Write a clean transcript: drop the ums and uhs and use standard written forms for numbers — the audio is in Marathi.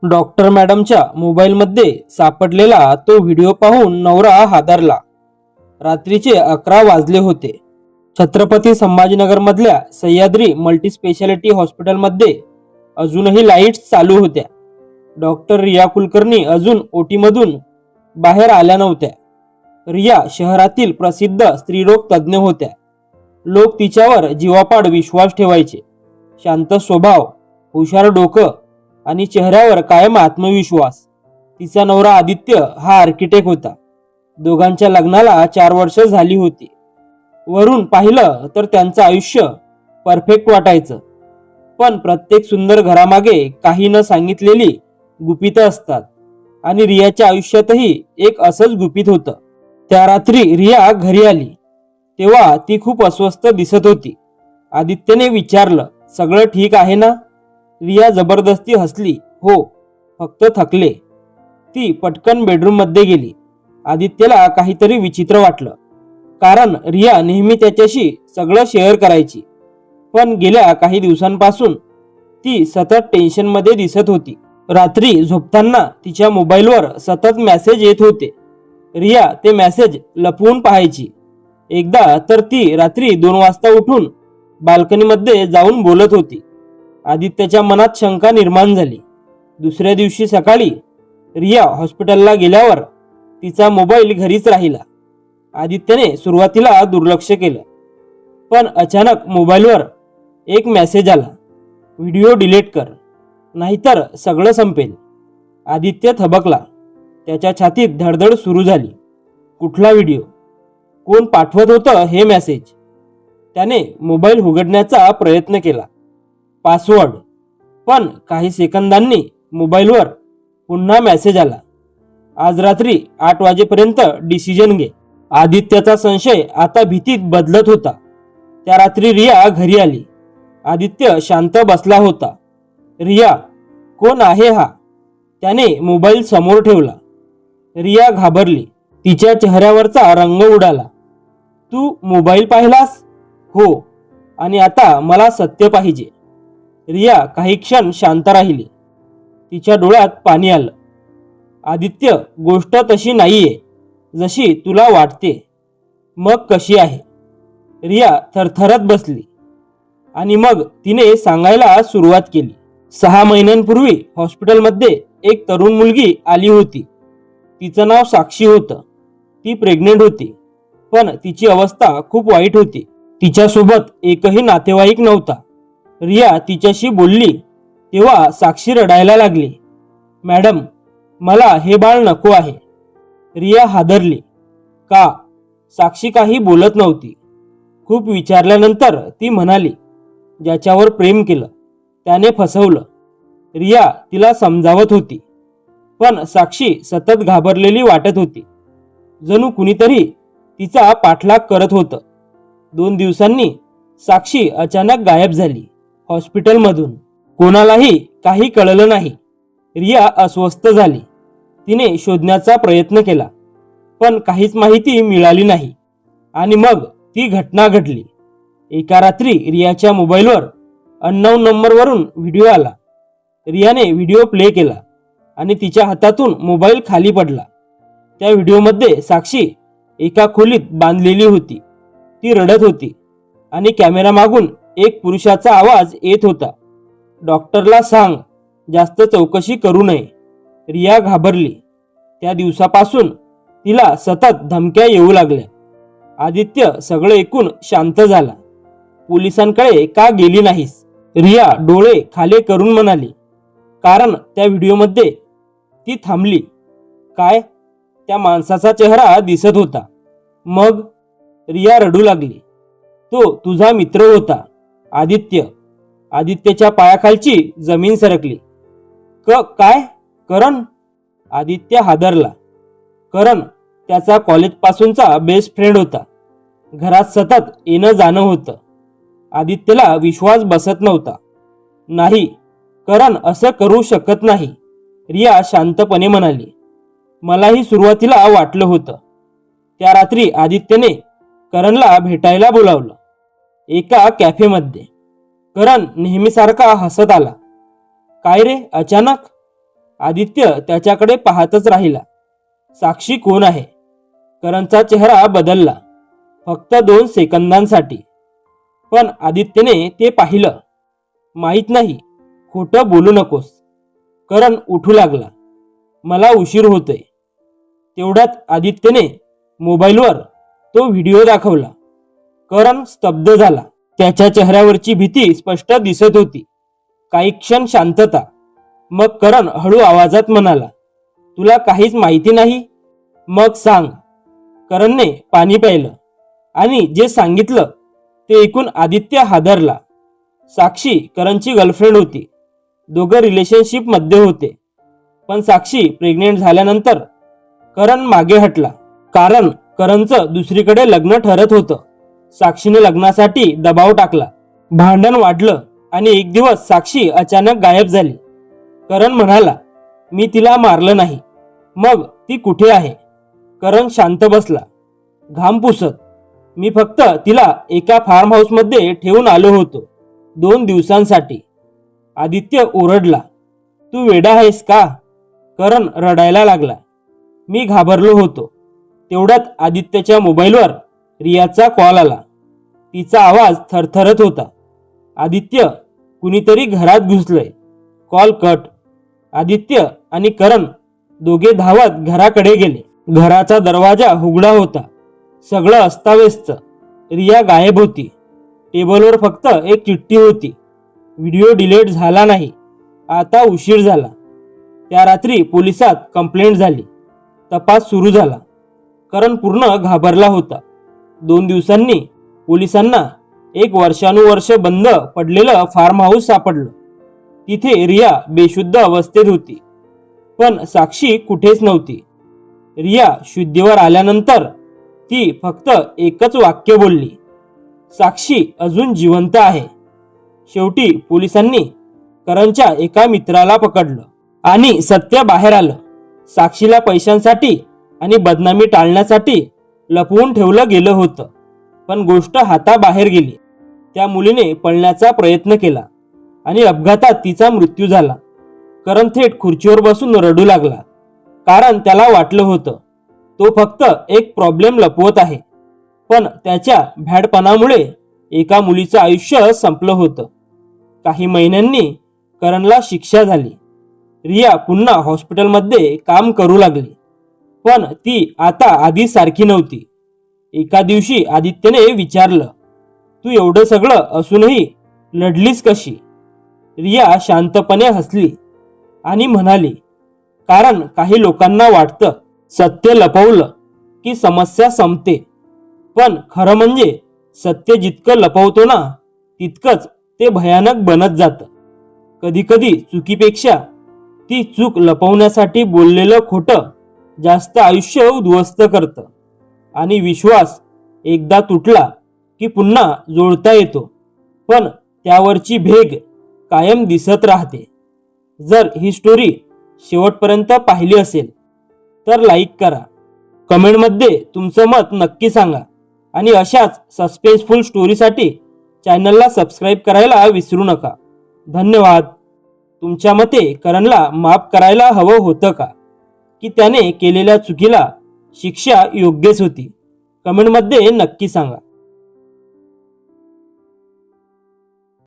डॉक्टर मॅडमच्या मोबाईलमध्ये सापडलेला तो व्हिडिओ पाहून नवरा हादरला. रात्रीचे 11 वाजले होते. छत्रपती संभाजीनगरमधल्या सह्याद्री मल्टीस्पेशालिटी हॉस्पिटलमध्ये अजूनही लाईट्स चालू होत्या. डॉक्टर रिया कुलकर्णी अजून ओटीमधून बाहेर आल्या नव्हत्या. रिया शहरातील प्रसिद्ध स्त्रीरोग तज्ज्ञ होत्या. लोक तिच्यावर जीवापाड विश्वास ठेवायचे. शांत स्वभाव, हुशार डोकं आणि चेहऱ्यावर कायम आत्मविश्वास. तिचा नवरा आदित्य हा आर्किटेक्ट होता. दोघांच्या लग्नाला 4 वर्ष झाली होती. वरून पाहिलं तर त्यांचं आयुष्य परफेक्ट वाटायचं. पण प्रत्येक सुंदर घरामागे काही न सांगितलेली गुपितं असतात आणि रियाच्या आयुष्यातही एक असंच गुपित होतं. त्या रात्री रिया घरी आली तेव्हा ती खूप अस्वस्थ दिसत होती. आदित्यने विचारलं, सगळं ठीक आहे ना? रिया जबरदस्ती हसली, हो, फक्त थकले. ती पटकन बेडरूम मध्ये गेली. आदित्यला काहीतरी विचित्र वाटलं, कारण रिया नेहमी त्याच्याशी सगळं शेअर करायची. पण गेल्या काही दिवसांपासून ती सतत टेन्शन मध्ये दिसत होती. रात्री झोपताना तिच्या मोबाईलवर सतत मेसेज येत होते. रिया ते मेसेज लपवून पाहायची. एकदा तर ती रात्री 2 वाजता उठून बाल्कनीमध्ये जाऊन बोलत होती. आदित्यच्या मनात शंका निर्माण झाली. दुसऱ्या दिवशी सकाळी रिया हॉस्पिटलला गेल्यावर तिचा मोबाईल घरीच राहिला. आदित्यने सुरुवातीला दुर्लक्ष केलं, पण अचानक मोबाईलवर एक मेसेज आला, व्हिडिओ डिलीट कर, नाहीतर सगळं संपेल. आदित्य थबकला. त्याच्या छातीत धडधड सुरू झाली. कुठला व्हिडिओ? कोण पाठवत होतं हे मेसेज? त्याने मोबाईल उघडण्याचा प्रयत्न केला. पासवर्ड. पण काही सेकंदांनी मोबाईलवर पुन्हा मेसेज आला, आज रात्री 8 वाजेपर्यंत डिसिजन घे. आदित्यचा संशय आता भीतीत बदलत होता. त्या रात्री रिया घरी आली. आदित्य शांत बसला होता. रिया, कोण आहे हा? त्याने मोबाईल समोर ठेवला. रिया घाबरली. तिच्या चेहऱ्यावरचा रंग उडाला. तू मोबाईल पाहिलास? हो, आणि आता मला सत्य पाहिजे. रिया काही क्षण शांत राहिली. तिच्या डोळ्यात पाणी आलं. आदित्य, गोष्ट तशी नाहीये जशी तुला वाटते. मग कशी आहे? रिया थरथरत बसली आणि मग तिने सांगायला सुरुवात केली. 6 महिन्यांपूर्वी हॉस्पिटलमध्ये एक तरुण मुलगी आली होती. तिचं नाव साक्षी होतं. ती प्रेग्नेंट होती, पण तिची अवस्था खूप वाईट होती. तिच्यासोबत एकही नातेवाईक नव्हता. रिया तिच्याशी बोलली तेव्हा साक्षी रडायला लागली. मॅडम, मला हे बाळ नको आहे. रिया हादरली. का? साक्षी काही बोलत नव्हती. खूप विचारल्यानंतर ती म्हणाली, ज्याच्यावर प्रेम केलं त्याने फसवलं. रिया तिला समजावत होती, पण साक्षी सतत घाबरलेली वाटत होती. जणू कुणीतरी तिचा पाठलाग करत होतं. 2 दिवसांनी साक्षी अचानक गायब झाली हॉस्पिटलमधून. कोणालाही काही कळलं नाही. रिया अस्वस्थ झाली. तिने शोधण्याचा प्रयत्न केला, पण काहीच माहिती मिळाली नाही. आणि मग ती घटना घडली. एका रात्री रियाच्या मोबाईलवर अननोन नंबरवरून व्हिडिओ आला. रियाने व्हिडिओ प्ले केला आणि तिच्या हातातून मोबाईल खाली पडला. त्या व्हिडिओमध्ये साक्षी एका खोलीत बांधलेली होती. ती रडत होती आणि कॅमेरा मागून एक पुरुषाचा आवाज येत होता, डॉक्टरला सांग जास्त चौकशी करू नये. रिया घाबरली. त्या दिवसापासून तिला सतत धमक्या येऊ लागल्या. आदित्य सगळं ऐकून शांत झाला. पोलिसांकडे का गेली नाहीस? रिया डोळे खाली करून म्हणाली, कारण त्या व्हिडिओमध्ये ती थांबली. काय? त्या माणसाचा चेहरा दिसत होता. मग? रिया रडू लागली. तो तुझा मित्र होता, आदित्य. आदित्यच्या पायाखालची जमीन सरकली. काय? करण? आदित्य हादरला. करण त्याचा कॉलेजपासूनचा बेस्ट फ्रेंड होता. घरात सतत येणं जाणं होतं. आदित्यला विश्वास बसत नव्हता. नाही, करण असं करू शकत नाही, रिया शांतपणे म्हणाली. मलाही सुरुवातीला वाटलं होतं. त्या रात्री आदित्यने करणला भेटायला बोलावलं एका कॅफेमध्ये. करण नेहमीसारखा हसत आला. काय रे, अचानक? आदित्य त्याच्याकडे पाहतच राहिला. साक्षी कोण आहे? करणचा चेहरा बदलला, फक्त 2 सेकंदांसाठी. पण आदित्यने ते पाहिलं. माहीत नाही, खोटं बोलू नकोस. करण उठू लागला. मला उशीर होतोय. तेवढ्यात आदित्यने मोबाईलवर तो व्हिडिओ दाखवला. करण स्तब्ध झाला. त्याच्या चेहऱ्यावरची भीती स्पष्ट दिसत होती. काही क्षण शांतता. मग करण हळू आवाजात म्हणाला, तुला काहीच माहिती नाही? मग सांग. करणने पाणी प्यायलं आणि जे सांगितलं ते ऐकून आदित्य हादरला. साक्षी करणची गर्लफ्रेंड होती. दोघं रिलेशनशिप मध्ये होते. पण साक्षी प्रेग्नेंट झाल्यानंतर करण मागे हटला. कारण करणचं दुसरीकडे लग्न ठरत होतं. साक्षीने लग्नासाठी दबाव टाकला. भांडण वाढलं आणि एक दिवस साक्षी अचानक गायब झाली. करण म्हणाला, मी तिला मारलं नाही. मग ती कुठे आहे? करण शांत बसला, घाम पुसत. मी फक्त तिला एका फार्म हाऊस मध्ये ठेवून आलो होतो 2 दिवसांसाठी. आदित्य ओरडला, तू वेडा आहेस का? करण रडायला लागला. मी घाबरलो होतो. तेवढ्यात आदित्यच्या मोबाईलवर रियाचा कॉल आला. तिचा आवाज थरथरत होता. आदित्य, कुणीतरी घरात घुसलंय. Call cut. आदित्य आणि करण दोघे धावत घराकडे गेले. घराचा दरवाजा उघडा होता. सगळं अस्ताव्यस्त. रिया गायब होती. टेबलवर फक्त एक चिठ्ठी होती. व्हिडिओ डिलीट झाला नाही. आता उशीर झाला. त्या रात्री पोलिसात कंप्लेंट झाली. तपास सुरू झाला. करण पूर्ण घाबरला होता. 2 दिवसांनी पोलिसांना एक वर्षानुवर्ष बंद पडलेलं फार्म हाऊस सापडलं. तिथे रिया बेशुद्ध अवस्थेत होती. पण साक्षी कुठेच नव्हती. रिया शुद्धीवर आल्यानंतर ती फक्त एकच वाक्य बोलली, साक्षी अजून जिवंत आहे. शेवटी पोलिसांनी करणच्या एका मित्राला पकडलं आणि सत्य बाहेर आलं. साक्षीला पैशांसाठी आणि बदनामी टाळण्यासाठी लपवून ठेवलं गेलं होतं. पण गोष्ट हाताबाहेर गेली. त्या मुलीने पळण्याचा प्रयत्न केला आणि अपघातात तिचा मृत्यू झाला. करण थेट खुर्चीवर बसून रडू लागला. कारण त्याला वाटलं होतं तो फक्त एक प्रॉब्लेम लपवत आहे. पण त्याच्या भ्याडपणामुळे एका मुलीचं आयुष्य संपलं होतं. काही महिन्यांनी करणला शिक्षा झाली. रिया पुन्हा हॉस्पिटलमध्ये काम करू लागली. पण ती आता आधी सारखी नव्हती. एका दिवशी आदित्यने विचारलं, तू एवढं सगळं असूनही लढलीस कशी? रिया शांतपणे हसली आणि म्हणाली, कारण काही लोकांना वाटतं सत्य लपवलं की समस्या संपते. पण खरं म्हणजे सत्य जितकं लपवतो ना तितकंच ते भयानक बनत जातं. कधीकधी चुकीपेक्षा ती चूक लपवण्यासाठी बोललेलं खोटं जास्त आयुष्य उद्ध्वस्त करतं. आणि विश्वास एकदा तुटला की पुन्हा जोडता येतो, पण त्यावरची भेग कायम दिसत राहते. जर ही स्टोरी शेवटपर्यंत पाहिली असेल तर लाईक करा. कमेंटमध्ये तुमचं मत नक्की सांगा आणि अशाच सस्पेन्सफुल स्टोरीसाठी चॅनलला सबस्क्राईब करायला विसरू नका. धन्यवाद. तुमच्या मते करणला माफ करायला हवं होतं का, की त्याने केलेल्या चुकीला शिक्षा योग्यच होती? कमेंटमध्ये नक्की सांगा.